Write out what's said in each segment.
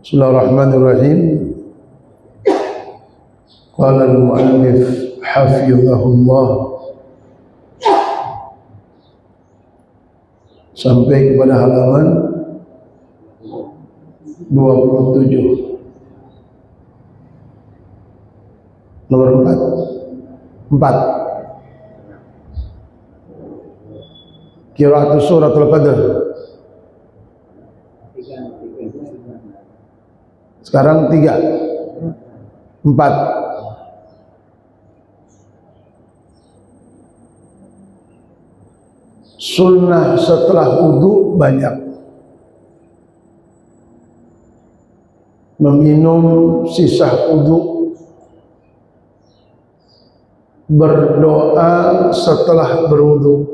Bismillahirrahmanirrahim. Qala al-mu'allif hafizahullah, sampai kepada halaman 27 nomor 4 qiraatus suratul qadr. Sekarang 3 4 sunnah setelah wudu banyak. Meminum sisa wudu, berdoa setelah berwudu,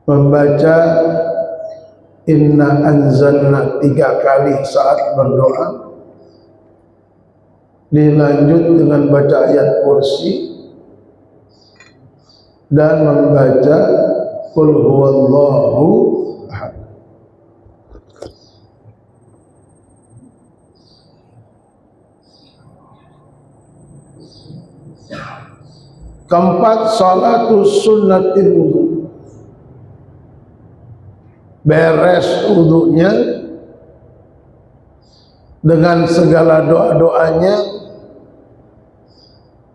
membaca inna anzalna 3 kali saat berdoa, dilanjut dengan baca ayat kursi dan membaca qul huwallahu ahad. Keempat, salatus sunnatil wudu. Beres wudunya dengan segala doa-doanya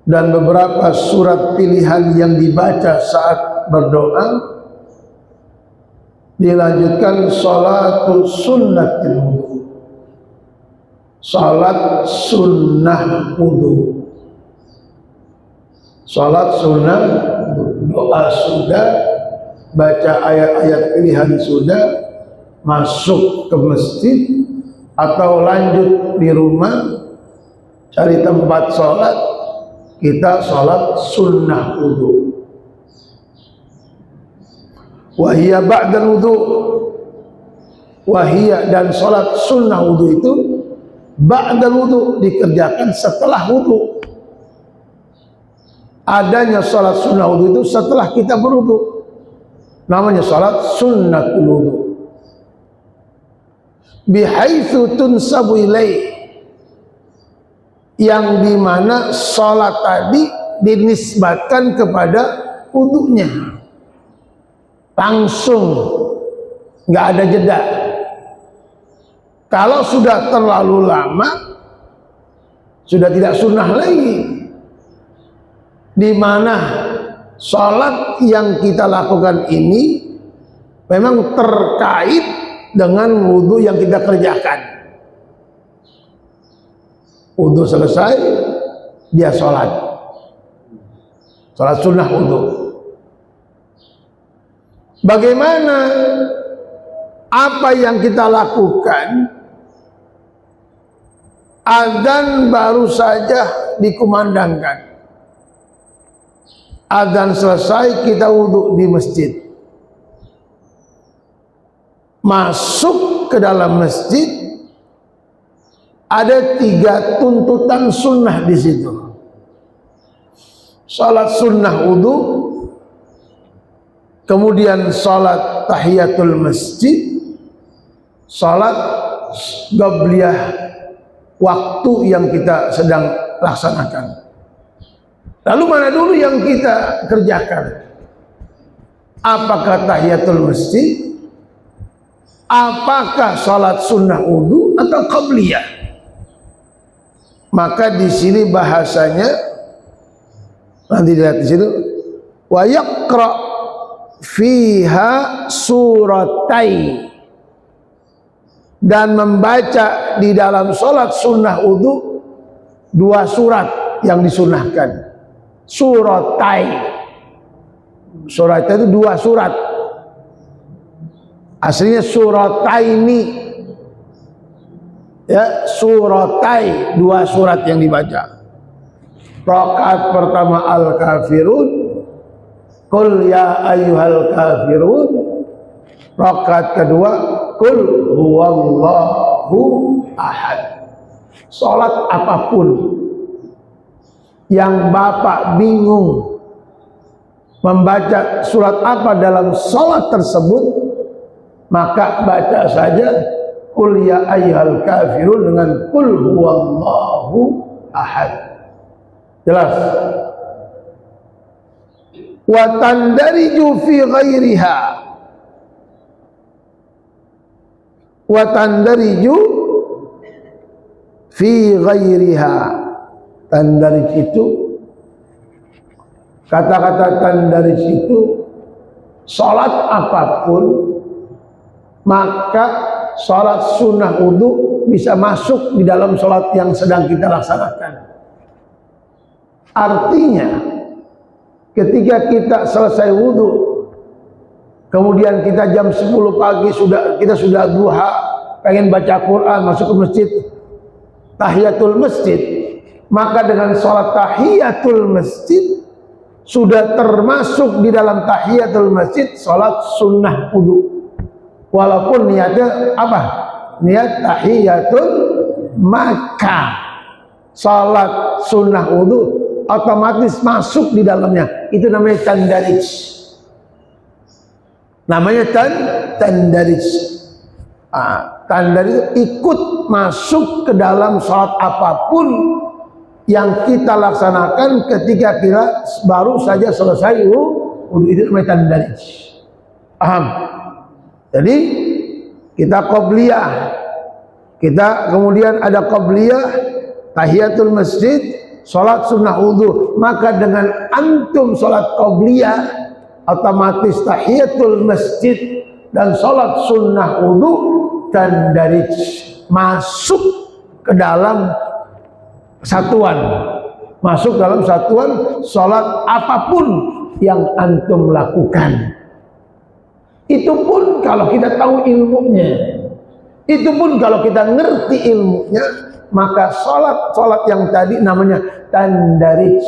dan beberapa surat pilihan yang dibaca saat berdoa, dilanjutkan sholatus sunnatil wudu, salat sunnah wudu. Salat sunnah, doa sudah, baca ayat-ayat pilihan sudah, masuk ke masjid atau lanjut di rumah cari tempat sholat, kita sholat sunnah wudu. Wahiyya ba'dal wudu, wahiyya dan sholat sunnah wudu itu ba'dal wudu, dikerjakan setelah wudu. Adanya sholat sunnah wudu itu setelah kita berwudu, namanya sholat sunnatul wudu. Bihaitsu tunsabu ilaih, yang dimana sholat tadi dinisbatkan kepada wudunya langsung, nggak ada jeda. Kalau sudah terlalu lama, sudah tidak sunnah lagi. Di mana sholat yang kita lakukan ini memang terkait dengan wudhu yang kita kerjakan. Wudhu selesai, dia sholat sunnah wudhu. Bagaimana apa yang kita lakukan? Adzan baru saja dikumandangkan, adzan selesai, kita wudhu di masjid. Masuk ke dalam masjid, ada 3 tuntutan sunnah di situ. Salat sunnah wudhu, kemudian salat tahiyatul masjid, salat qabliyah waktu yang kita sedang laksanakan. Lalu mana dulu yang kita kerjakan? Apakah tahiyatul masjid? Apakah salat sunnah wudu atau qabliyah? Maka di sini bahasanya, nanti dilihat di situ, wa yaqra fiha suratai, dan membaca di dalam salat sunnah wudu 2 surat yang disunahkan. Suratai, surat itu 2 surat, aslinya surataini, ya, suratai, 2 surat yang dibaca. Rakaat pertama al-kafirun, qul ya ayyuhal kafirun. Rakaat kedua qul huwallahu ahad. Salat apapun yang Bapak bingung membaca surat apa dalam salat tersebut, maka baca saja qul ya ayyuhal kafirun dengan qul huwallahu ahad. Jelas? Wa tandariju fi ghairiha, wa tandariju fi ghairiha. Tandarij itu, kata-kata tandarij itu salat apapun, maka salat sunnah wudu bisa masuk di dalam salat yang sedang kita laksanakan. Artinya ketika kita selesai wudu, kemudian kita jam 10 pagi kita sudah duha, pengen baca Quran, masuk ke masjid, tahiyatul masjid, maka dengan sholat tahiyatul masjid sudah termasuk di dalam tahiyatul masjid sholat sunnah wudu, walaupun niatnya apa? Niat tahiyatul, maka sholat sunnah wudu otomatis masuk di dalamnya. Itu namanya tandarij. Namanya tandarij. Tandarij ikut masuk ke dalam sholat apapun yang kita laksanakan ketika kita baru saja selesai wudu. Itu namanya tandarij. Paham? Jadi kita qobliyah, kita kemudian ada qobliyah, tahiyatul masjid, sholat sunnah wudu. Maka dengan antum sholat qobliyah, otomatis tahiyatul masjid dan sholat sunnah wudu tandarij, masuk ke dalam satuan, masuk dalam satuan sholat apapun yang antum lakukan. Itu pun kalau kita tahu ilmunya, itu pun kalau kita ngerti ilmunya, maka sholat yang tadi namanya tandarij,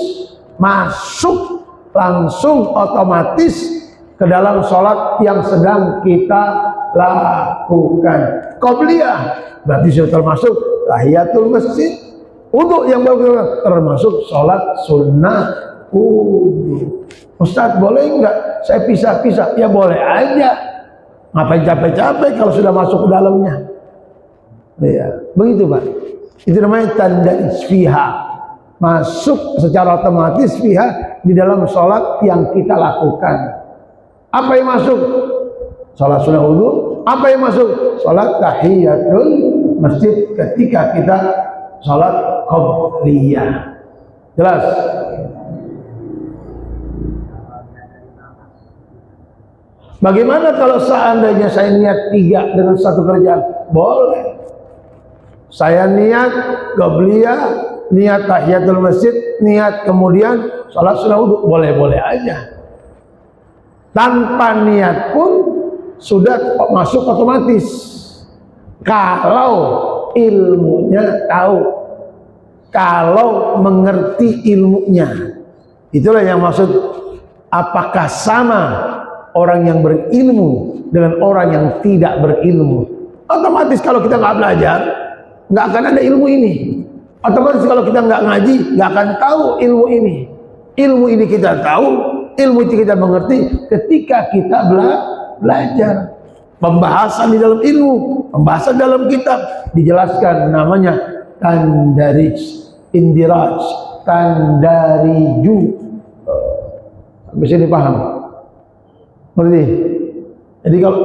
masuk langsung otomatis ke dalam sholat yang sedang kita lakukan. Qobliyah berarti sudah termasuk tahiyatul masjid. Wudu yang baru termasuk sholat sunnah wudu. Ustaz, boleh enggak saya pisah-pisah? Ya boleh aja. Ngapain capek-capek kalau sudah masuk ke dalamnya? Ya, begitu Pak. Itu namanya tandarij fiha, masuk secara otomatis fiha di dalam sholat yang kita lakukan. Apa yang masuk? Sholat sunnah wudu. Apa yang masuk? Sholat tahiyatul masjid ketika kita sholat qobliyah. Jelas? Bagaimana kalau seandainya saya niat 3 dengan satu kerjaan? Boleh. Saya niat qobliyah, niat tahiyatul masjid, niat kemudian sholat sunnah wudu, boleh-boleh aja. Tanpa niat pun sudah masuk otomatis. Kalau ilmunya tahu, kalau mengerti ilmunya. Itulah yang maksud, apakah sama orang yang berilmu dengan orang yang tidak berilmu? Otomatis kalau kita nggak belajar, nggak akan ada ilmu ini. Otomatis kalau kita nggak ngaji, nggak akan tahu ilmu ini. Ilmu ini kita tahu, ilmu itu kita mengerti ketika kita belajar. Pembahasan di dalam ilmu, pembahasan dalam kitab dijelaskan, namanya tandarij, indiraj, tandariju. Bisa dipaham? Ngerti? Jadi kalau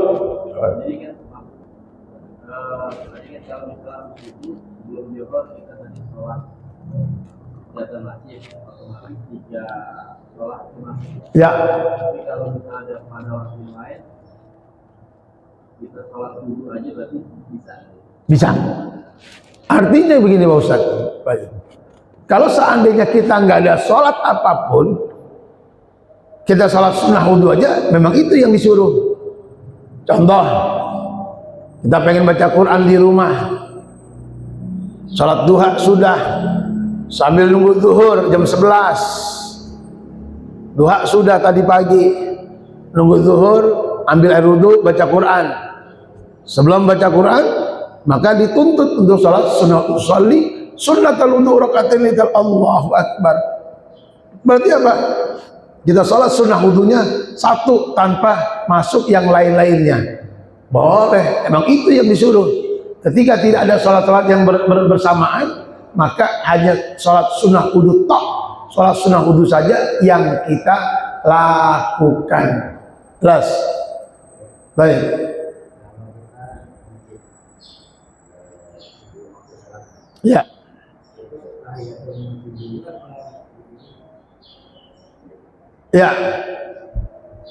kalau Islam itu belum diukur, kita tadi sholat datang masjid otomatis 3 sholat masjid. Ya. Tapi kalau kita ada pada waktu lain, kita sholat dulu aja berarti bisa. Bisa. Artinya begini Pak Ustaz. Kalau seandainya kita nggak ada sholat apapun, kita sholat sunnah wudu aja, memang itu yang disuruh. Contoh, kita pengen baca Quran di rumah, sholat duha sudah, sambil nunggu zuhur jam 11, duha sudah tadi pagi, nunggu zuhur, ambil air wudu, baca Quran. Sebelum baca Quran, maka dituntut untuk sholat sunnah usolli sunnatul wudu rakaatain lital Allahu Akbar. Berarti apa? Kita sholat sunnah wudunya satu tanpa masuk yang lain-lainnya. Boleh, emang itu yang disuruh. Ketika tidak ada sholat-sholat yang bersamaan, maka hanya sholat sunnah wudu tok, sholat sunnah wudu saja yang kita lakukan. Jelas? Baik. Ya. Ya.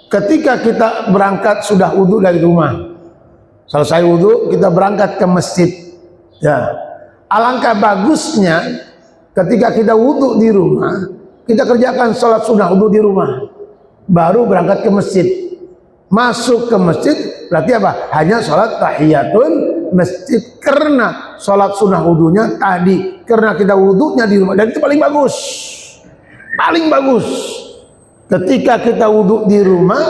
Ketika kita berangkat sudah wudu dari rumah, selesai wudu kita berangkat ke masjid. Ya. Alangkah bagusnya ketika kita wudu di rumah, kita kerjakan sholat sunnah wudu di rumah, baru berangkat ke masjid. Masuk ke masjid berarti apa? Hanya sholat tahiyatul masjid, karena sholat sunnah wudunya tadi, karena kita wudunya di rumah, dan itu paling bagus. Paling bagus ketika kita wudu di rumah,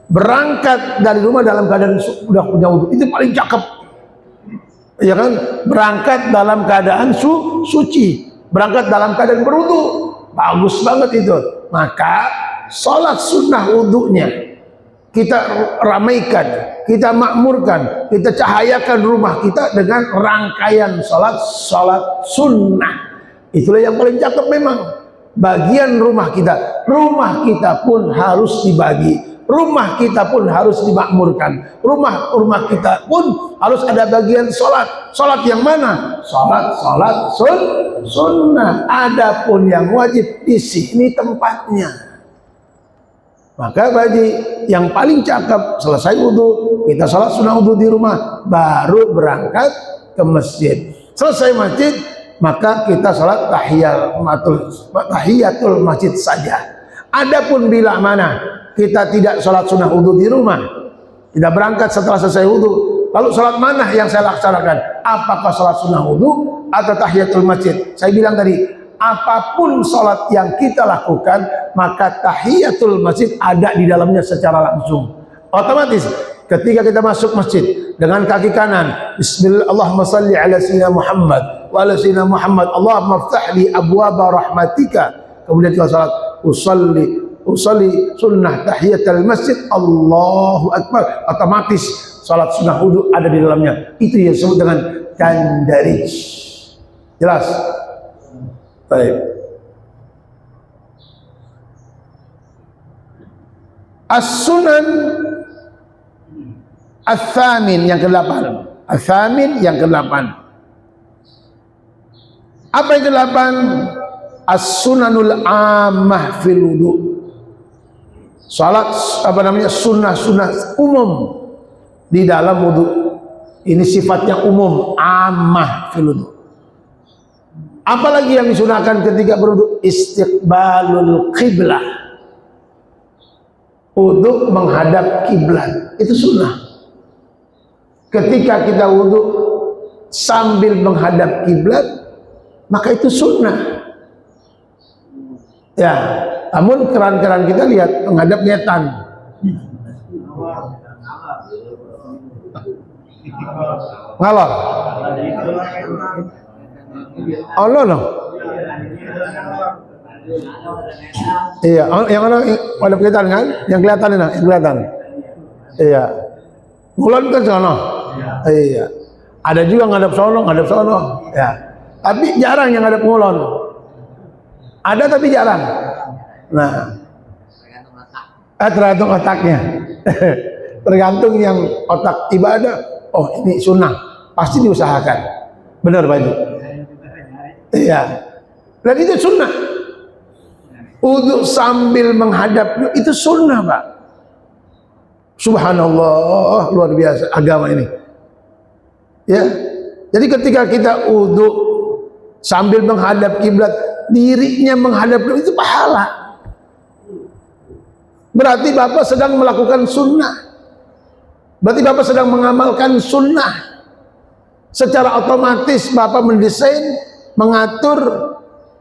berangkat dari rumah dalam keadaan sudah punya wudu, itu paling cakep. Ya kan? Berangkat dalam keadaan suci, berangkat dalam keadaan berwudu, bagus banget itu. Maka sholat sunnah wudunya kita ramaikan, kita makmurkan, kita cahayakan rumah kita dengan rangkaian sholat sunnah. Itulah yang paling cakep memang. Bagian rumah kita pun harus dibagi, rumah kita pun harus dimakmurkan, rumah kita pun harus ada bagian sholat yang mana? Sholat sunnah. Adapun yang wajib di sini tempatnya. Maka bagi yang paling cakep, selesai wudu kita sholat sunnah wudu di rumah, baru berangkat ke masjid. Selesai masjid, maka kita sholat tahiyatul masjid saja. Adapun bila mana kita tidak sholat sunnah wudu di rumah, kita berangkat setelah selesai wudu, lalu sholat mana yang saya laksanakan? Apakah sholat sunnah wudu atau tahiyatul masjid? Saya bilang tadi, apapun sholat yang kita lakukan, maka tahiyatul masjid ada di dalamnya secara langsung. Otomatis ketika kita masuk masjid dengan kaki kanan, Bismillah, Allahumma salli ala sayyidina Muhammad wa ala sayyidina Muhammad, Allahumma ftahli abwaba rahmatika. Kemudian kita salat, usalli sunnah tahiyatul masjid, Allahu akbar. Otomatis salat sunnah wudu ada di dalamnya. Itu yang disebut dengan tandarij. Jelas? Baik. As-sunan Ats-tsamin yang ke-8. Ats-tsamin yang ke-8. Apa yang ke-8? As-sunanul ammah fil wudu. Salat sunnah umum di dalam wudu. Ini sifatnya umum, ammah fil wudu. Apalagi yang disunahkan ketika berwudu? Istiqbalul qiblah. Wudu menghadap kiblat. Itu sunnah. Ketika kita wudu sambil menghadap kiblat, maka itu sunnah. Ya, namun keran-keran kita lihat menghadap ngetan. Ngalor. Allah no. Iya, yang mana pada kelihatan kan? Yang kelihatan ini, yang kelihatan. Iya. Ngulon ke sono. Iya. Ada juga ngadap sono. Ya. Tapi jarang yang ngadap ngulon. Ada tapi jarang. Nah. Tergantung otaknya. Tergantung yang otak ibadah. Oh, ini sunnah. Pasti diusahakan. Benar Pak itu. Iya. Dan itu sunnah. Wudu sambil menghadap itu sunnah Pak. Subhanallah, luar biasa agama ini. Ya. Jadi ketika kita wudu sambil menghadap kiblat, dirinya menghadap itu pahala. Berarti Bapak sedang melakukan sunnah. Berarti Bapak sedang mengamalkan sunnah. Secara otomatis Bapak mendesain, mengatur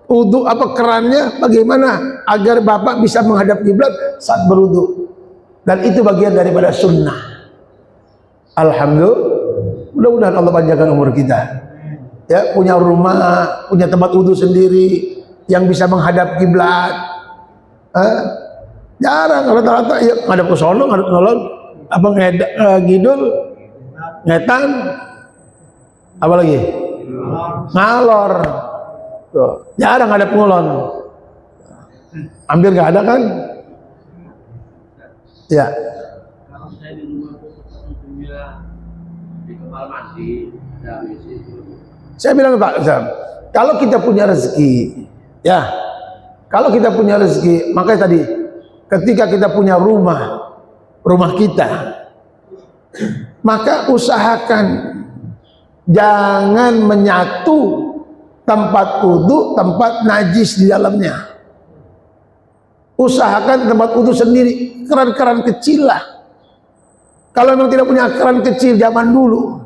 wudu kerannya bagaimana agar Bapak bisa menghadap kiblat saat berwudu. Dan itu bagian daripada sunnah. Alhamdulillah. Mudah-mudahan Allah panjangkan umur kita. Ya, punya rumah, punya tempat wudu sendiri yang bisa menghadap kiblat. Jarang, rata-rata ya ngadap ke sono, ngadap ke ngidul, ngetan, apa lagi? Ngalor. Tuh, jarang ada pengulon. Hampir nggak ada kan? Ya. Kalau saya di rumah di kamar mandi ada WC itu. Saya bilang Pak Sam, kalau kita punya rezeki, ya, kalau kita punya rezeki, makanya tadi, ketika kita punya rumah kita, maka usahakan jangan menyatu tempat wudu, tempat najis di dalamnya. Usahakan tempat wudu sendiri, keran-keran kecil lah. Kalau memang tidak punya keran kecil zaman dulu,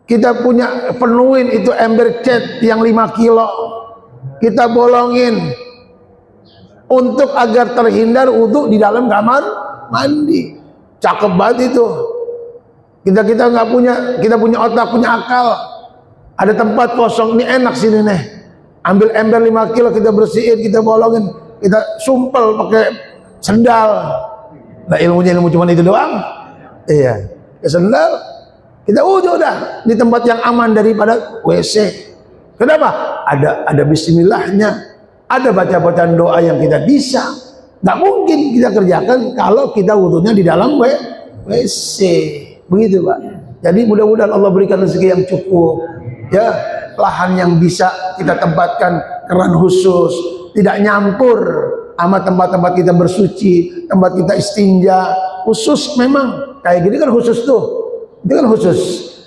kita punya penuhin itu ember cat yang 5 kilo, kita bolongin untuk agar terhindar wudu di dalam kamar mandi. Cakep banget itu. Kita nggak punya, kita punya otak, punya akal. Ada tempat kosong, ini enak sini nih. Ambil ember 5 kilo, kita bersihin, kita bolongin, kita sumpel pakai sendal. Nah, ilmunya ilmu cuma itu doang. Iya, ke sendal, kita wudu dah di tempat yang aman daripada WC. Kenapa? Ada bismillahnya, ada baca-bacaan doa yang kita bisa. Nggak mungkin kita kerjakan kalau kita wudunya di dalam WC. Begitu Pak. Jadi mudah-mudahan Allah berikan rezeki yang cukup, ya, lahan yang bisa kita tempatkan keran khusus, tidak nyampur sama tempat-tempat kita bersuci, tempat kita istinja khusus. Memang kayak gini kan khusus tuh, itu kan khusus.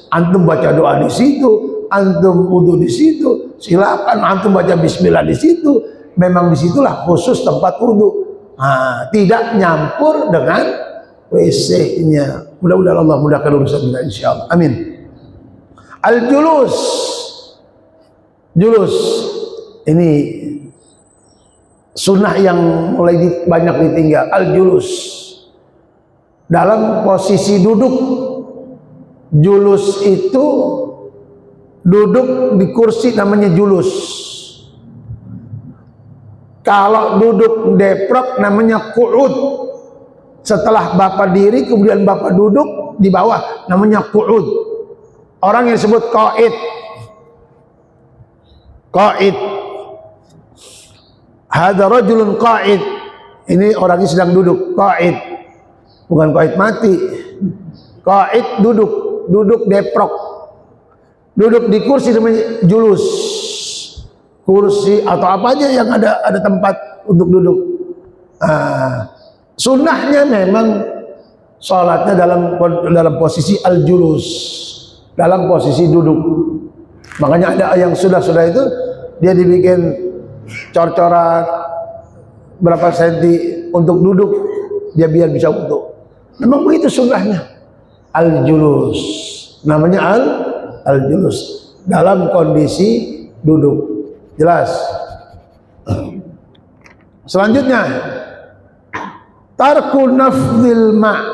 Antum baca doa di situ, antum wudu di situ, silakan antum baca bismillah di situ. Memang disitulah khusus tempat wudu. Nah, tidak nyampur dengan WC-nya. Mudah-mudahan Allah mudahkan urusan kita insyaallah. Amin. Al-julus. Julus ini sunnah yang mulai banyak ditinggal. Al-julus dalam posisi duduk. Julus itu duduk di kursi namanya julus. Kalau duduk deprok namanya qu'ud. Setelah bapak diri kemudian bapak duduk di bawah namanya qu'ud. Orang yang disebut qa'id. Qa'id. Hadza rajulun qa'id. Ini orangnya sedang duduk, qa'id. Bukan qa'id mati. Qa'id duduk deprok. Duduk di kursi namanya julus. Kursi atau apa aja yang ada tempat untuk duduk. Sunnahnya memang sholatnya dalam posisi al-julus, dalam posisi duduk. Makanya ada yang sudah itu dia dibikin cor-coran berapa senti untuk duduk, dia biar bisa wudu. Memang begitu sunnahnya. Al-julus, namanya al-julus dalam kondisi duduk. Jelas. Selanjutnya, tarku nafdhil ma.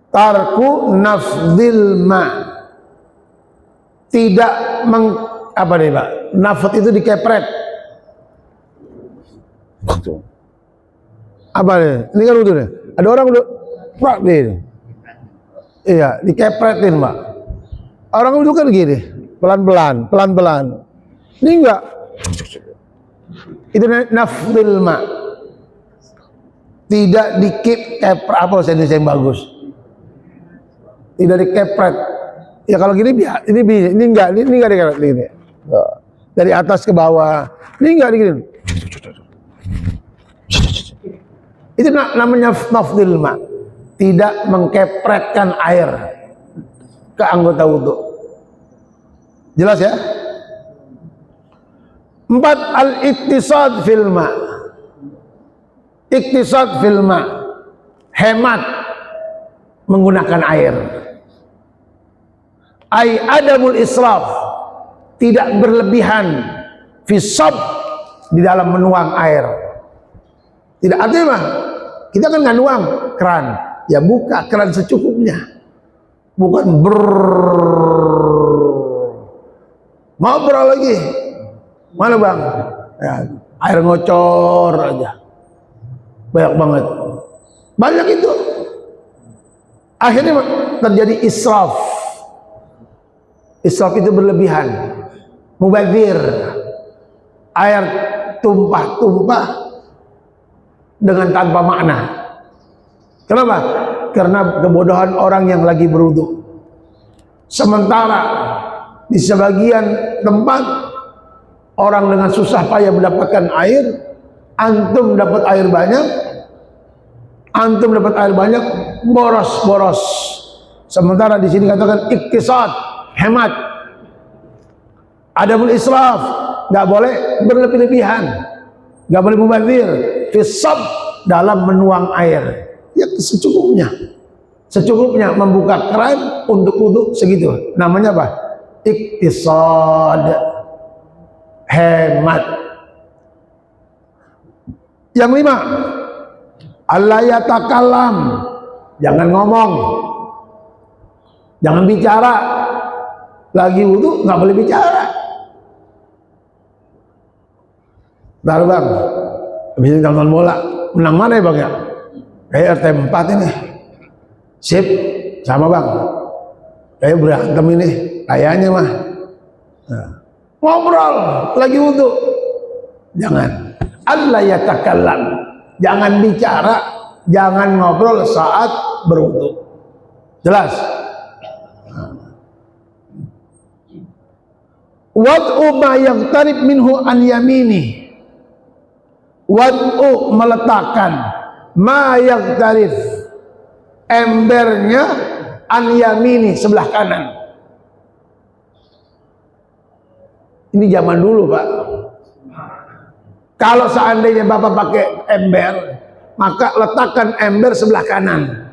Tarku nafdhil ma. Tidak apa nih Pak? Nafd itu dikepret. Apa nih? Ini kan wudu nih. Ada orang wudu Pak nih. Iya, dikepretin Pak. Orang wudu kan gini, pelan-pelan. Ini enggak. Itu nafdhil ma. Tidak dikepret, apa bahasa Indonesia yang bagus? Tidak dikepret. Ya kalau gini ini enggak dikepret ini. Dari atas ke bawah. Ini enggak digini. Itu namanya nafdhil ma. Tidak mengkepretkan air ke anggota wudu. Jelas ya? 4. Al-iktisad fil ma. Iktisad fil ma, hemat menggunakan air. Ai adamul israf, tidak berlebihan fisab di dalam menuang air. Tidak, artinya mah kita kan nggak nuang keran, ya buka keran secukupnya. Bukan ngobrol lagi. Mana bang? Ya, air ngocor aja. Banyak banget. Banyak itu. Akhirnya terjadi israf. Israf itu berlebihan, mubadzir, air tumpah-tumpah dengan tanpa makna. Kenapa? Karena kebodohan orang yang lagi berwudu. Sementara di sebagian tempat orang dengan susah payah mendapatkan air, antum dapat air banyak, boros-boros. Sementara di sini katakan iktisad, hemat. Adamul israf, nggak boleh berlebih-lebihan, nggak boleh mubadzir, fisab dalam menuang air. Ya secukupnya membuka keran untuk wudu segitu. Namanya apa? Iktisad, hemat. Yang 5, alla yatakallam, jangan ngomong, jangan bicara. Lagi wudu nggak boleh bicara. Baru bang, habis ini nonton bola, menang mana ya bang ya? Kayak RT 4 ini. Sip, sama bang. Kayak berantem ini, kayaknya mah. Nah, ngobrol lagi wudu. Jangan. Allah yatakallam. Jangan bicara, jangan ngobrol saat berwudu. Jelas? Wad'u ma yaghtarib minhu an yamini. Wad'u meletakkan ma yaghtarib, embernya, an yamini, sebelah kanan. Ini zaman dulu Pak. Kalau seandainya Bapak pakai ember, maka letakkan ember sebelah kanan.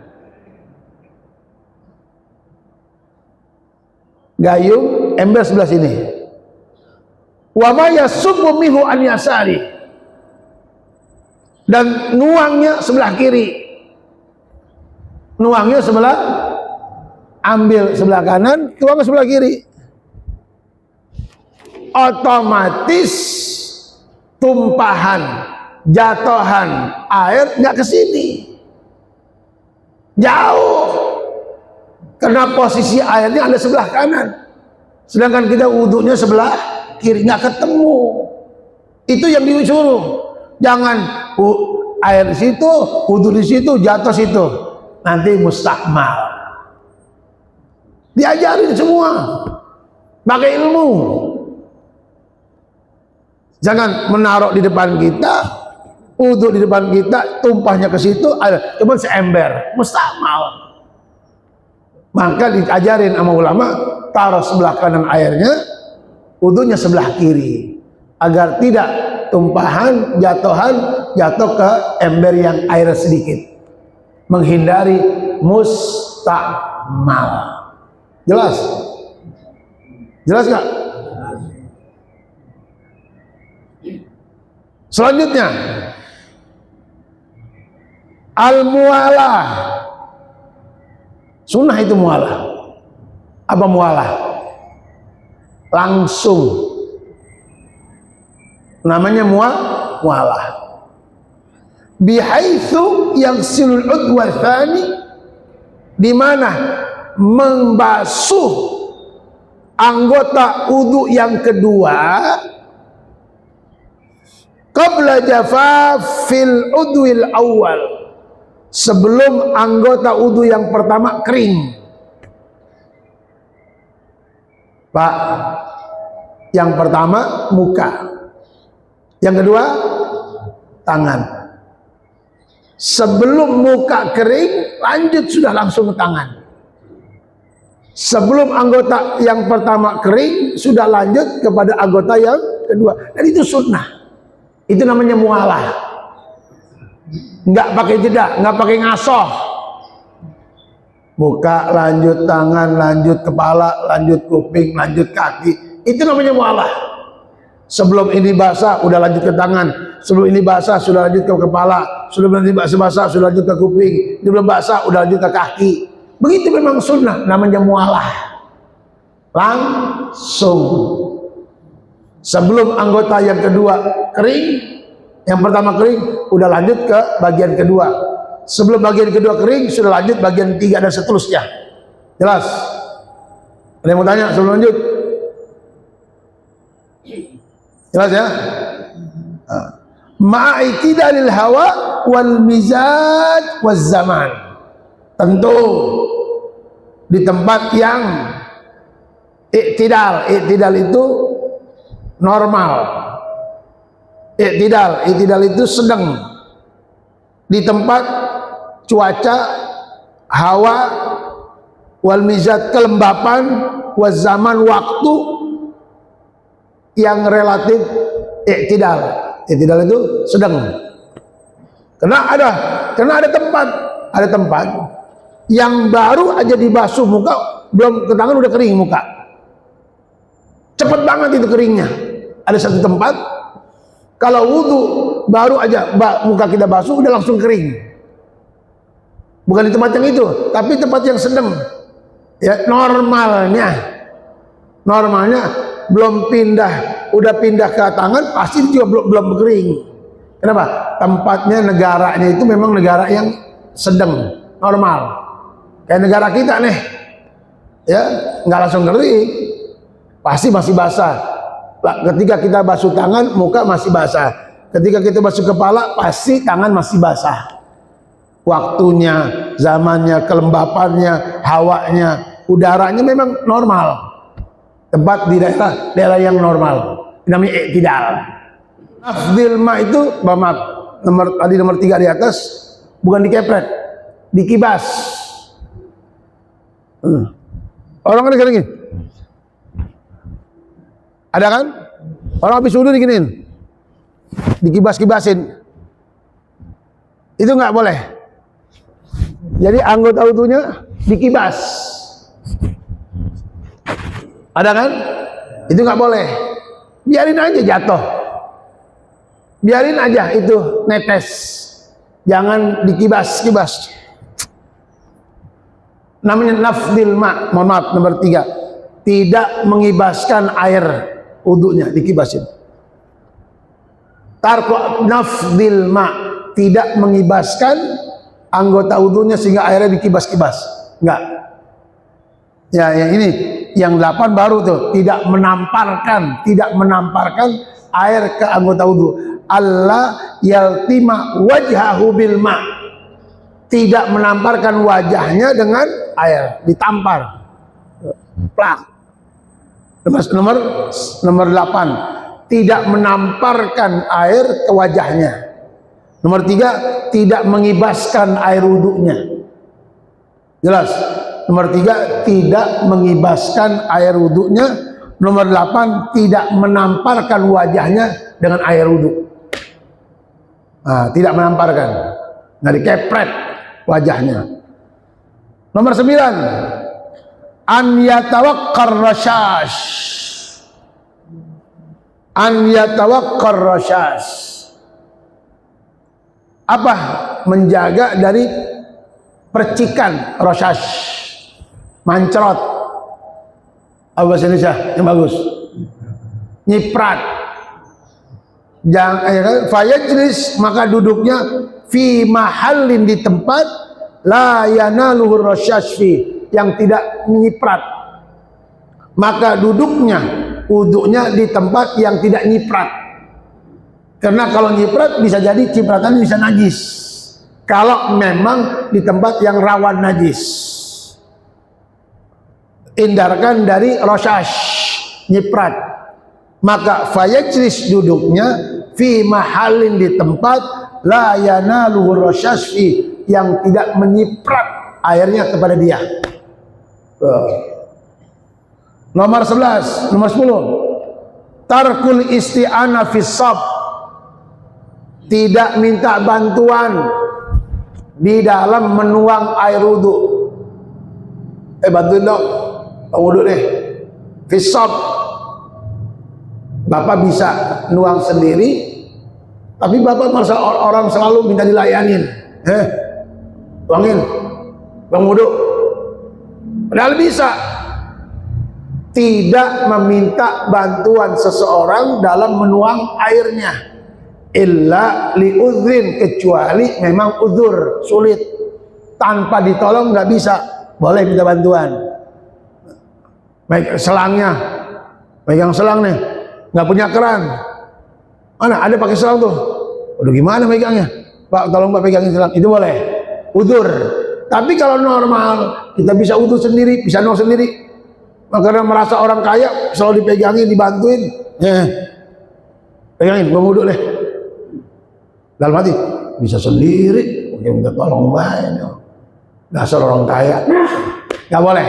Gayung, ember sebelah sini. Wa ma yasubbu minhu an yasari, dan nuangnya sebelah kiri. Nuangnya sebelah, ambil sebelah kanan, tuang sebelah kiri. Otomatis tumpahan, jatuhan air nggak ke sini, jauh, karena posisi airnya ada sebelah kanan, sedangkan kita wudunya sebelah kiri, nggak ketemu. Itu yang disuruh. Jangan air di situ, wudu di situ, jatuh situ, nanti mustakmal. Diajarin semua, pakai ilmu. Jangan menaruh di depan kita, wudu di depan kita, tumpahnya ke situ, cuma seember, mustakmal. Maka diajarin sama ulama, taruh sebelah kanan airnya, wudunya sebelah kiri, agar tidak tumpahan, jatuhan, jatuh ke ember yang air sedikit, menghindari mustakmal. Jelas? Jelas gak? Selanjutnya, al-mualah. Sunnah itu mualah. Apa mualah? Langsung. Namanya mualah. Bihaitsu yaghsilul udwa tsani, di mana membasuh anggota wudu yang kedua qabla jafafil udwil awal, sebelum anggota wudu yang pertama kering. Pak, yang pertama muka, yang kedua tangan. Sebelum muka kering, lanjut sudah langsung ke tangan. Sebelum anggota yang pertama kering, sudah lanjut kepada anggota yang kedua. Dan itu sunnah. Itu namanya mualah. Nggak pakai jeda, nggak pakai ngasoh. Muka, lanjut tangan, lanjut kepala, lanjut kuping, lanjut kaki. Itu namanya mualah. Sebelum ini basah, udah lanjut ke tangan. Sebelum ini basah, sudah lanjut ke kepala. Sebelum ini basah, sudah lanjut ke kuping. Sebelum basah, udah lanjut ke kaki. Begitu memang sunnah, namanya mualah. Langsung. Sebelum anggota yang kedua kering, yang pertama kering, udah lanjut ke bagian kedua. Sebelum bagian kedua kering, sudah lanjut bagian 3 dan seterusnya. Jelas? Ada yang mau tanya sebelum lanjut? Jelas ya? Ma'itidalil hawa wal mizaj waz zaman. Tentu di tempat yang i'tidal. I'tidal itu normal. I'tidal itu sedang. Di tempat cuaca, hawa, wal mizaj kelembapan, waz zaman waktu yang relatif i'tidal. I'tidal itu sedang. Karena ada tempat yang baru aja dibasuh muka, belum ke tangan udah kering muka. Cepet banget itu keringnya. Ada satu tempat kalau wudhu baru aja muka kita basuh udah langsung kering. Bukan di tempat yang itu, tapi tempat yang sedang. Ya, normalnya belum pindah, udah pindah ke tangan pasti juga belum kering. Kenapa? Tempatnya, negaranya itu memang negara yang sedang, normal. Kayak negara kita nih, ya nggak langsung kering, pasti masih basah. Ketika kita basuh tangan, muka masih basah. Ketika kita basuh kepala, pasti tangan masih basah. Waktunya, zamannya, kelembapannya, hawanya, udaranya memang normal. Tempat di daerah yang normal, namanya i'tidal. Afdil ma itu nomor 3 di atas, bukan dikepret, dikibas. Orang kan digini, ada kan? Orang habis wudhu diginin, dikibas-kibasin, itu nggak boleh. Jadi anggota wudhunya dikibas, ada kan? Itu nggak boleh. Biarin aja jatuh, biarin aja itu netes, jangan dikibas-kibas. Namanya nafdil ma, mohon maaf, nomor 3, tidak mengibaskan air wudhunya, dikibasin. Tarku nafdil ma, tidak mengibaskan anggota wudhunya sehingga airnya dikibas-kibas, enggak. Ya, yang ini yang 8 baru tuh, tidak menamparkan air ke anggota wudhu. Allah yaltima wajhahu bil ma, tidak menamparkan wajahnya dengan air, ditampar. Plak. Nomor 8, tidak menamparkan air ke wajahnya. Nomor 3, tidak mengibaskan air wudhunya. Jelas? Nomor 3, tidak mengibaskan air wudhunya. Nomor 8, tidak menamparkan wajahnya dengan air wudhu. Nah, tidak menamparkan, nggak dikepret wajahnya. Nomor 9, an yatawakkar rasyash. An yatawakkar rasyash. Apa? Menjaga dari percikan, rasyash, mancrot. Apa bahasa Indonesia yang bagus? Nyiprat. Jangan fayajlis, maka duduknya fi mahallin, di tempat la yanaluhur rasyash fi, yang tidak menyiprat. Maka duduknya, wudhunya di tempat yang tidak nyiprat. Karena kalau nyiprat bisa jadi cipratan bisa najis. Kalau memang di tempat yang rawan najis, hindarkan dari rasyash, nyiprat. Maka fayajlis, duduknya fi mahallin, di tempat la yanaluhur rasyash fi, yang tidak menyiprat airnya kepada dia. Nomor 11, nomor 10, tarkul isti'ana fis shab, tidak minta bantuan di dalam menuang air wudhu. Bantuin dong, wudhu deh, fis shab. Bapak bisa nuang sendiri, tapi bapak merasa orang selalu minta dilayanin. Tuangin, bang wudhu. Padahal bisa. Tidak meminta bantuan seseorang dalam menuang airnya. Illa li'udhrin, kecuali memang uzur, sulit. Tanpa ditolong nggak bisa. boleh minta bantuan. Selangnya, pegang selang nih, nggak punya keran, mana ada pakai selang tuh, udah gimana megangnya, Pak tolong Pak pegangin selang, itu boleh, udzur. Tapi kalau normal, kita bisa udzur sendiri, bisa nol sendiri. Karena merasa orang kaya, selalu dipegangin, dibantuin, pegangin, gua wudhu deh. Dalam hati, bisa sendiri, minta tolong baik. Dasar orang kaya, nggak boleh.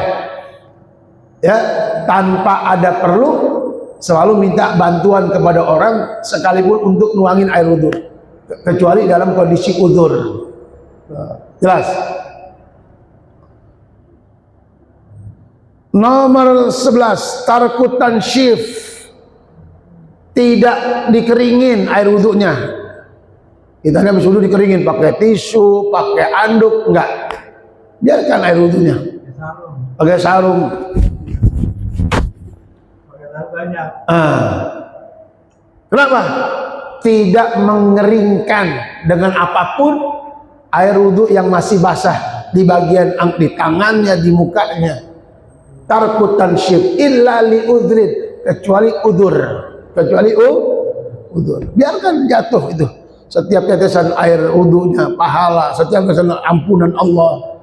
Ya, tanpa ada perlu, selalu minta bantuan kepada orang, sekalipun untuk nuangin air wudhu, kecuali dalam kondisi udzur. Jelas? Nomor 11, tarkut tansyif, tidak dikeringin air wudhunya. Kita habis wudhu dikeringin pakai tisu, pakai anduk, enggak. Biarkan air wudhunya. Pakai sarung. Pakai banyak. Kenapa? Tidak mengeringkan dengan apapun air wudhu yang masih basah di bagian di tangannya, di mukanya. Tarkut tansyif illa li udhrin, kecuali udzur. Kecuali udzur. Biarkan jatuh itu. Setiap tetesan air wudhunya pahala, setiap tetesan ampunan Allah.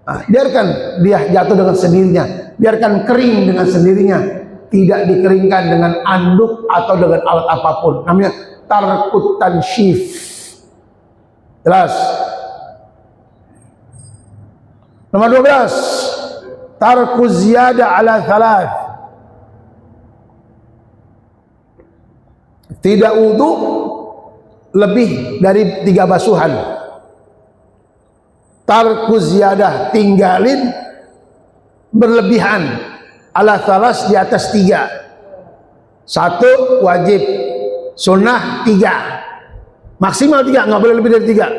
Nah, biarkan dia jatuh dengan sendirinya, biarkan kering dengan sendirinya, tidak dikeringkan dengan anduk atau dengan alat apapun. Namanya tarkut tansyif. Jelas? Nomor 12, tarku ziyada ala thalath, tidak wudhu lebih dari 3 basuhan. Tarku ziyadah, tinggalin berlebihan, ala thalas, di atas 3. 1 wajib, sunnah 3, maksimal 3, nggak boleh lebih dari 3.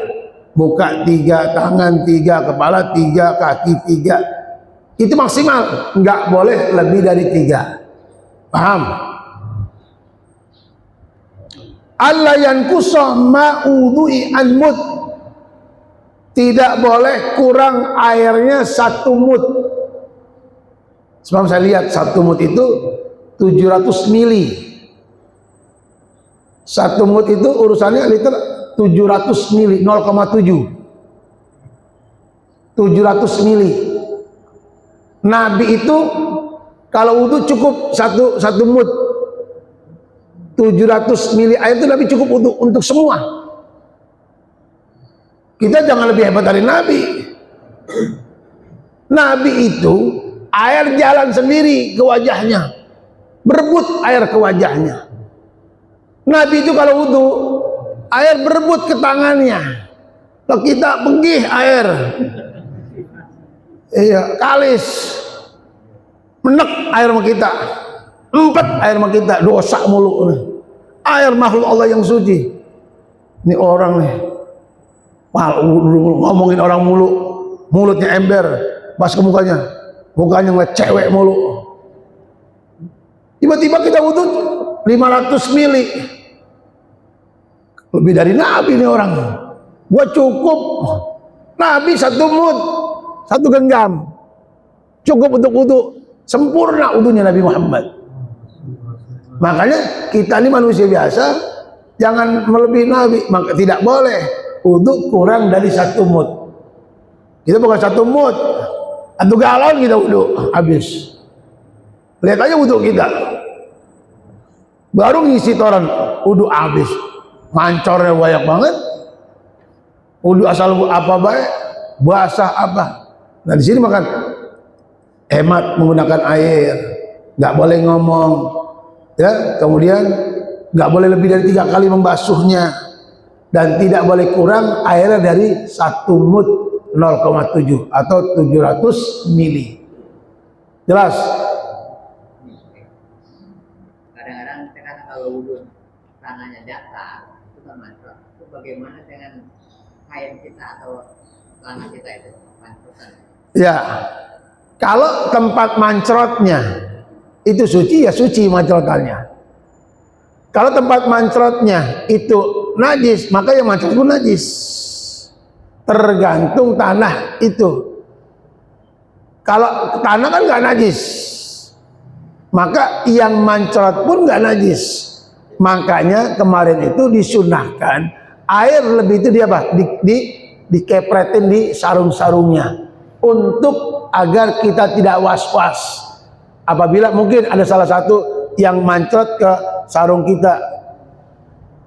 Muka 3, tangan 3, kepala 3, kaki 3, itu maksimal, nggak boleh lebih dari 3. Paham? Allah yankusa ma'udhu'i an mud, tidak boleh kurang airnya 1 mud. Sebab saya lihat 1 mud itu 700 mili. 1 mud itu urusannya liter 700 mili, 0,7. 700 mili. Nabi itu kalau wudhu cukup 1 mud. 700 mili air itu lebih cukup untuk semua. Kita jangan lebih hebat dari Nabi. Nabi itu air jalan sendiri ke wajahnya, berebut air ke wajahnya. Nabi itu kalau wudhu, air berebut ke tangannya. Kalau kita penggih air, iya, kalis, menek air sama kita, empet air sama kita, dosa mulu. Air makhluk Allah yang suci. Ini orang nih, ngomongin orang mulu, mulutnya ember, pas ke mukanya ngeliat cewek mulu. Tiba-tiba kita wudhu 500 mili, lebih dari Nabi nih orang. Gua cukup, Nabi 1 mud, 1 genggam, cukup untuk wudhu, sempurna wudhunya Nabi Muhammad. Makanya kita ini manusia biasa, jangan melebihi Nabi. Maka tidak boleh wudhu kurang dari 1 mud. Kita bukan 1 mud, 1 galon kita wudhu habis. Lihat aja wudhu kita, baru ngisi toran wudhu habis, mancornya banyak banget. Wudhu asal apa baik, basah apa. Nah di sini makan hemat menggunakan air, nggak boleh ngomong, ya. Kemudian nggak boleh lebih dari 3 kali membasuhnya, dan tidak boleh kurang airnya dari 1 mud 0,7 atau 700 mili. Jelas? Kadang-kadang kita kata kalau wudhu tangannya datar, itu kan mancrot. Itu bagaimana dengan kain kita atau tangan kita itu mancrotan? Ya, kalau tempat mancrotnya itu suci, ya suci mancrotannya. Kalau tempat mancrotnya itu najis, maka yang mancrot pun najis. Tergantung tanah itu. Kalau tanah kan nggak najis, maka yang mancrot pun nggak najis. Makanya kemarin itu disunahkan air lebih itu dia apa? Dikepretin di sarung-sarungnya untuk agar kita tidak was-was apabila mungkin ada salah satu yang mancrot ke sarung kita.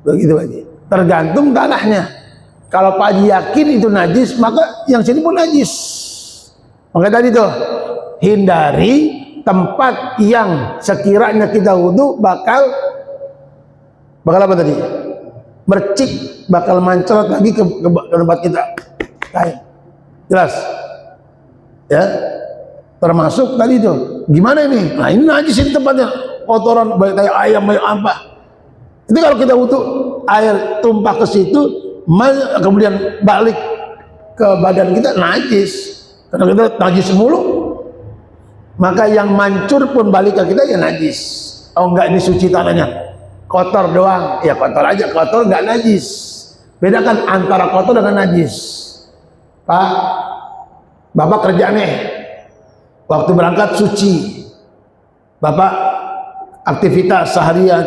Begitu aja. Tergantung tanahnya. Kalau Pak Haji yakin itu najis, maka yang sini pun najis. Makanya tadi tuh hindari tempat yang sekiranya kita wudhu bakal apa tadi? Mercik, bakal mancrot lagi ke tempat kita. Kayak jelas ya, termasuk tadi tuh gimana ini? Nah ini najis ini tempatnya, kotoran baik kayak ayam baik apa. Itu kalau kita wudhu air tumpah ke situ, kemudian balik ke badan kita najis, karena kita najis mulu. Maka yang mancur pun balik ke kita ya najis. Oh enggak, ini suci tanahnya, kotor doang, ya kotor aja, kotor nggak najis. Bedakan antara kotor dengan najis. Pak, Bapak kerja nih, waktu berangkat suci, Bapak aktivitas seharian,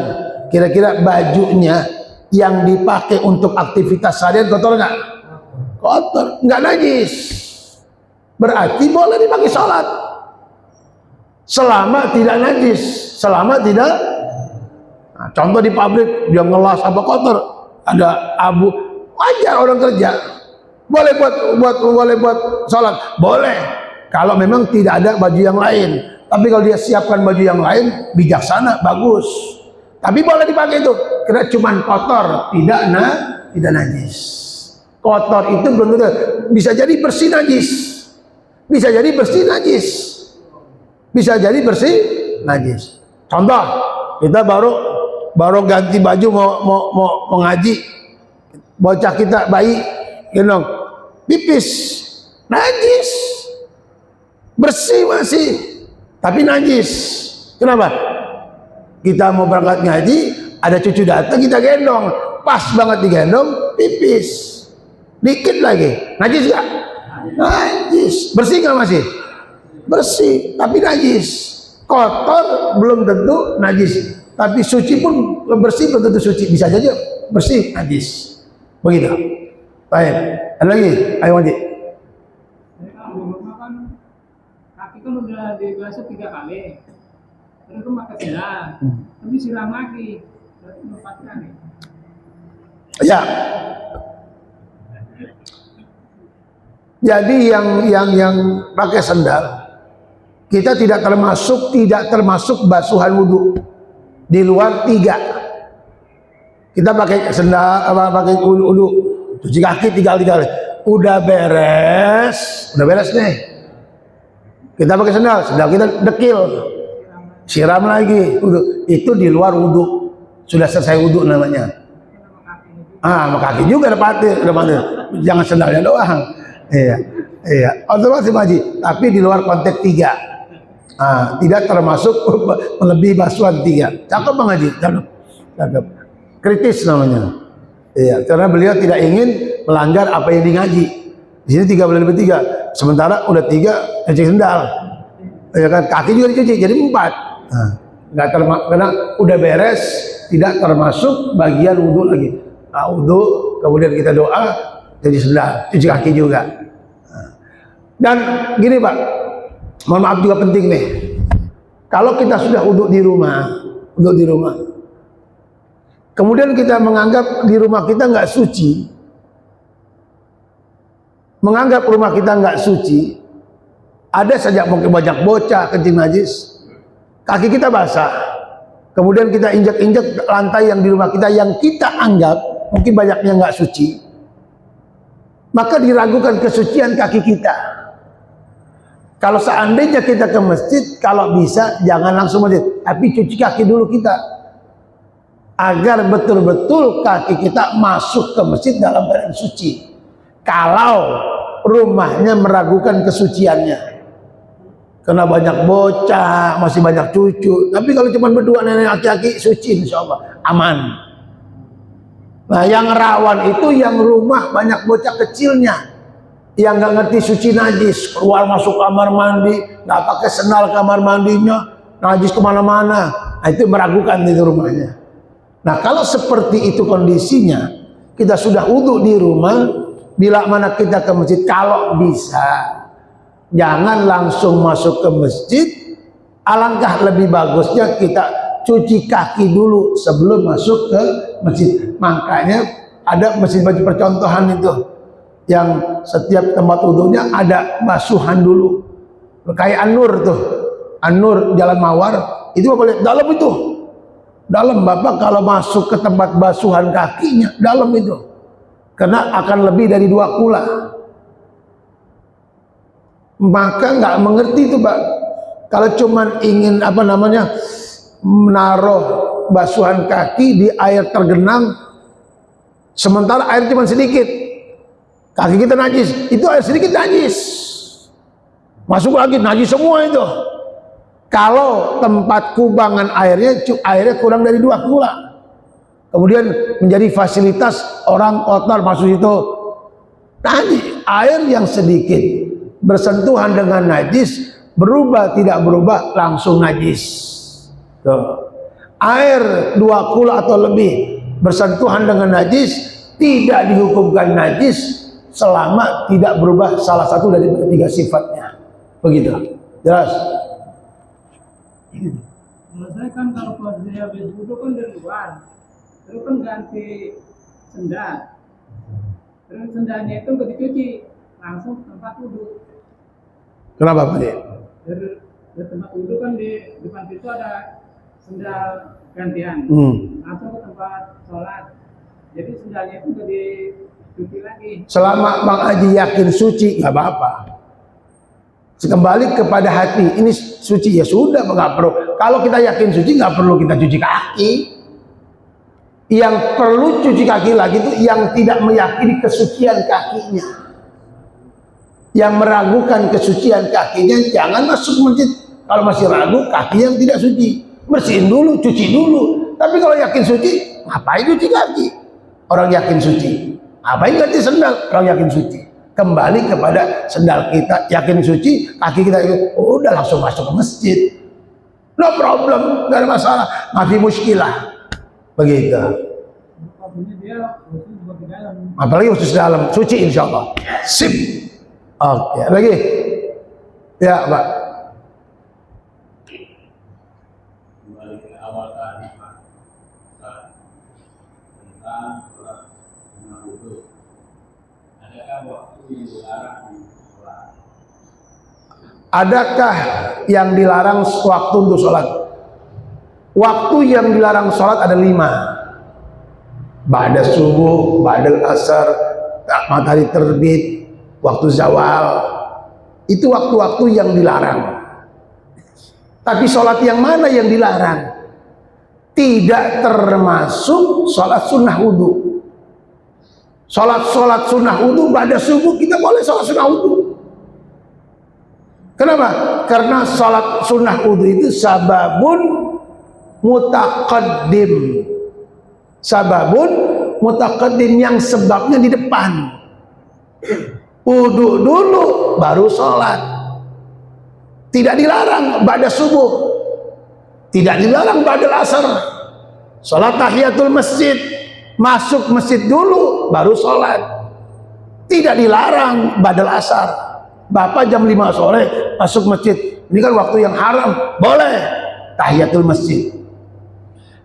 kira-kira bajunya yang dipakai untuk aktivitas seharian kotor nggak? Kotor, nggak najis. Berarti boleh dipakai sholat selama tidak najis, selama tidak. Nah, contoh di pabrik dia ngelas apa kotor, ada abu, wajar orang kerja, boleh buat sholat, boleh kalau memang tidak ada baju yang lain. Tapi kalau dia siapkan baju yang lain, bijaksana, bagus. Tapi boleh dipakai itu, karena cuman kotor, tidak najis. Kotor itu belum tentu, bisa jadi bersih najis, bisa jadi bersih najis, bisa jadi bersih najis. Contoh, kita baru ganti baju mau ngaji, bocah kita bayi gendong pipis, najis, bersih masih tapi najis. Kenapa? Kita mau berangkat ngaji, ada cucu datang, kita gendong, pas banget digendong, pipis dikit lagi, najis gak? Najis. Bersih gak masih? Bersih tapi najis. Kotor belum tentu najis, tapi suci pun bersih belum tentu suci, bisa saja bersih najis. Begitu. Baik, ada lagi? Ayo Wajib. Kaki kan udah dibasuh 3 kali, terus kan pakai sendal, tapi siram lagi, berarti 4 kali. Ya. Jadi yang pakai sendal, kita tidak termasuk basuhan wudhu di luar 3. Kita pakai sendal, pakai wudhu, cuci kaki 3 kali, udah beres nih. Kita pakai sendal kita dekil, siram lagi, itu di luar wudhu, sudah selesai wudhu namanya. Sama kaki juga ada patir, jangan sendalnya doang. Iya, otomatis Haji, tapi di luar konteks 3. Tidak termasuk melebihi basuhan 3. Cakep Bang Haji, cakep. Kritis namanya. Iya, karena beliau tidak ingin melanggar apa yang ngaji. Di sini 3 boleh lebih 3. Sementara udah 3 cuci sendal. Ya kan, kaki juga dicuci jadi 4. Nggak termasuk, karena udah beres, tidak termasuk bagian wudhu lagi. Wudhu, kemudian kita doa, cuci sendal, cuci kaki juga. Dan gini Pak, mohon maaf juga penting nih, kalau kita sudah wudhu di rumah, kemudian kita menganggap di rumah kita nggak suci, ada saja mungkin banyak bocah kencing najis, kaki kita basah, kemudian kita injak-injak lantai yang di rumah kita yang kita anggap mungkin banyaknya nggak suci, maka diragukan kesucian kaki kita. Kalau seandainya kita ke masjid, kalau bisa jangan langsung masjid, tapi cuci kaki dulu kita, agar betul-betul kaki kita masuk ke masjid dalam keadaan suci. Kalau rumahnya meragukan kesuciannya, karena banyak bocah, masih banyak cucu, tapi kalau cuma berdua nenek laki-laki, suci insya Allah, aman. Nah yang rawan itu yang rumah banyak bocah kecilnya, yang nggak ngerti suci najis, keluar masuk kamar mandi, nggak pakai sendal kamar mandinya, najis kemana-mana. Nah, itu meragukan itu rumahnya. Nah, kalau seperti itu kondisinya, kita sudah wudhu di rumah, bila mana kita ke masjid, kalau bisa jangan langsung masuk ke masjid. Alangkah lebih bagusnya kita cuci kaki dulu sebelum masuk ke masjid. Makanya ada masjid percontohan itu yang setiap tempat wudhunya ada basuhan dulu, kayak An-Nur tuh, An-Nur Jalan Mawar itu boleh dalam itu, dalam. Bapak kalau masuk ke tempat basuhan kakinya dalam itu, karena akan lebih dari 2 kula. Maka nggak mengerti itu Pak, kalau cuman ingin menaruh basuhan kaki di air tergenang, sementara air cuma sedikit, kaki kita najis, itu air sedikit najis, masuk lagi najis semua itu. Kalau tempat kubangan airnya kurang dari 2 kula, kemudian menjadi fasilitas orang kotor masuk itu, tadi air yang sedikit bersentuhan dengan najis, berubah tidak berubah langsung najis. Tuh. Air 2 kula atau lebih bersentuhan dengan najis tidak dihukumkan najis selama tidak berubah salah satu dari 3 sifatnya. Begitu. Jelas? Menurut saya kan kalau posisi habis wudhu kan dari luar, terus kan ganti sendal, terus sendalnya itu nggak dicuci, langsung ke tempat wudhu. Kenapa Pak? Dari tempat wudhu kan di depan itu ada sendal gantian, langsung ke tempat sholat. Jadi sendalnya itu nggak dicuci lagi. Selama Bang Haji yakin suci, nggak apa-apa. Kembali kepada hati, ini suci ya sudah, nggak perlu. Kalau kita yakin suci, nggak perlu kita cuci kaki. Yang perlu cuci kaki lagi itu yang tidak meyakini kesucian kakinya, yang meragukan kesucian kakinya, jangan masuk masjid. Kalau masih ragu, kaki yang tidak suci, bersihin dulu, cuci dulu. Tapi kalau yakin suci, ngapain cuci kaki? Orang yakin suci, ngapain ganti sendal? Orang yakin suci. Kembali kepada sendal kita, yakin suci, kaki kita udah langsung masuk ke masjid, no problem, gak ada masalah, mafi muskilah. Begitu. Apalagi khusus dalam, suci insya Allah. Sip. Oke, lagi. Ya Pak. Kembali ke awal tadi Pak, tentang sholat sunnah wudhu. Adakah waktu yang dilarang di sholat? Adakah yang dilarang waktu untuk sholat? Waktu yang dilarang sholat ada 5. Ba'da subuh, ba'dal asar, matahari terbit, waktu zawal. Itu waktu-waktu yang dilarang. Tapi sholat yang mana yang dilarang? Tidak termasuk sholat sunnah wudhu. Sholat sunnah wudhu pada subuh kita boleh sholat sunnah wudhu. Kenapa? Karena sholat sunnah wudhu itu sababun mutaqaddim. Sababun mutaqaddim, yang sebabnya di depan. Wudhu dulu baru sholat. Tidak dilarang pada subuh, tidak dilarang pada asar. Sholat tahiyatul masjid, masuk masjid dulu baru sholat. Tidak dilarang badal asar. Bapak jam 5 sore masuk masjid, ini kan waktu yang haram, boleh tahiyatul masjid.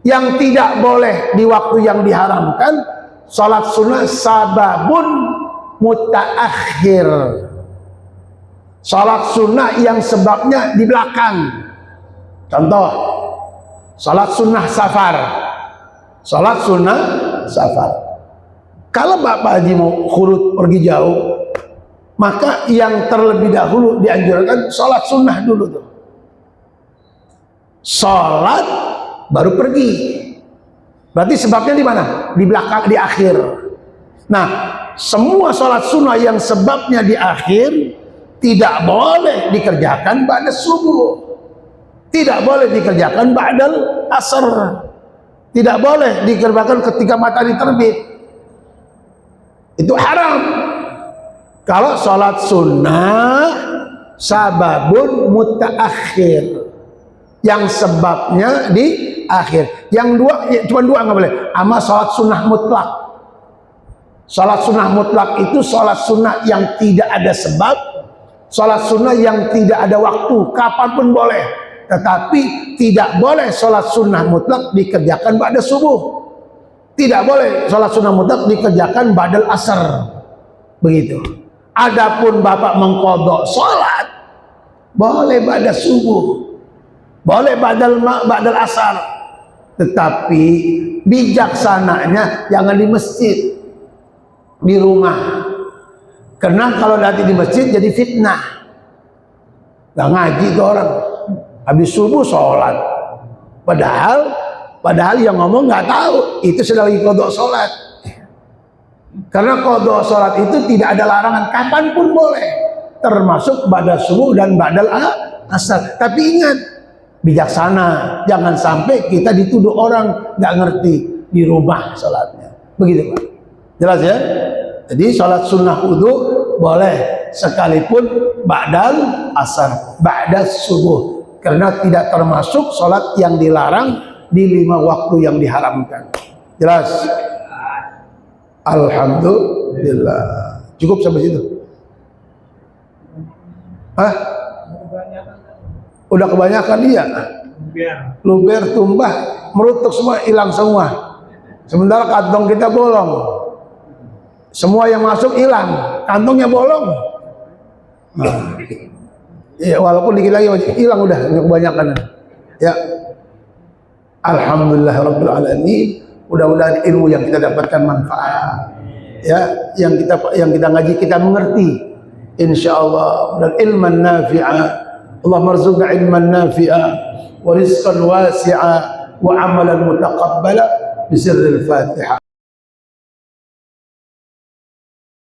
Yang tidak boleh di waktu yang diharamkan, sholat sunnah sababun mutaakhir. Sholat sunnah yang sebabnya di belakang. Contoh, sholat sunnah safar. Sholat sunnah safar. Kalau Bapak Haji mau khurut pergi jauh, maka yang terlebih dahulu dianjurkan sholat sunnah dulu tuh. Sholat baru pergi. Berarti sebabnya di mana? Di belakang, di akhir. Nah, semua sholat sunnah yang sebabnya di akhir tidak boleh dikerjakan pada subuh, tidak boleh dikerjakan ba'dal asar, tidak boleh dikerjakan ketika matahari terbit. Itu haram. Kalau sholat sunnah sababun mutaakhir, yang sebabnya di akhir. Yang dua, cuma dua nggak boleh. Ama sholat sunnah mutlak. Sholat sunnah mutlak itu sholat sunnah yang tidak ada sebab, sholat sunnah yang tidak ada waktu, kapanpun boleh. Tetapi tidak boleh sholat sunnah mutlak dikerjakan ba'da subuh. Tidak boleh sholat sunnah mutlak dikerjakan ba'dal asar. Begitu. Adapun bapak mengqadha sholat, boleh ba'da subuh, boleh ba'dal asar. Tetapi bijaksananya jangan di masjid, di rumah. Karena kalau nanti di masjid jadi fitnah. Gak ngaji tuh orang. Habis subuh sholat. Padahal yang ngomong nggak tahu itu sedang lagi qadha sholat. Karena qadha sholat itu tidak ada larangan, kapanpun boleh, termasuk ba'da subuh dan ba'dal asar. Tapi ingat, bijaksana, jangan sampai kita dituduh orang nggak ngerti di rumah sholatnya. Begitu Pak. Jelas ya? Jadi sholat sunnah wudu boleh sekalipun ba'dal asar, ba'da subuh, karena tidak termasuk sholat yang dilarang di 5 waktu yang diharamkan. Jelas? Alhamdulillah. Cukup sampai situ? Hah? Udah kebanyakan iya. Luber, tumbah, merutuk semua, hilang semua. Sementara kantong kita bolong. Semua yang masuk hilang, kantongnya bolong. Nah, ya, walaupun dikit lagi hilang udah kebanyakan. Ya. Alhamdulillah rabbil alamin. Mudah-mudahan ilmu yang kita dapatkan manfaat. Ya, yang kita ngaji kita mengerti. Insyaallah, dan ilman nafi'a. Allah marzuqna ilman nafi'a wa rizqan wasi'a wa amalan mutaqabbala bi sirril Fatihah.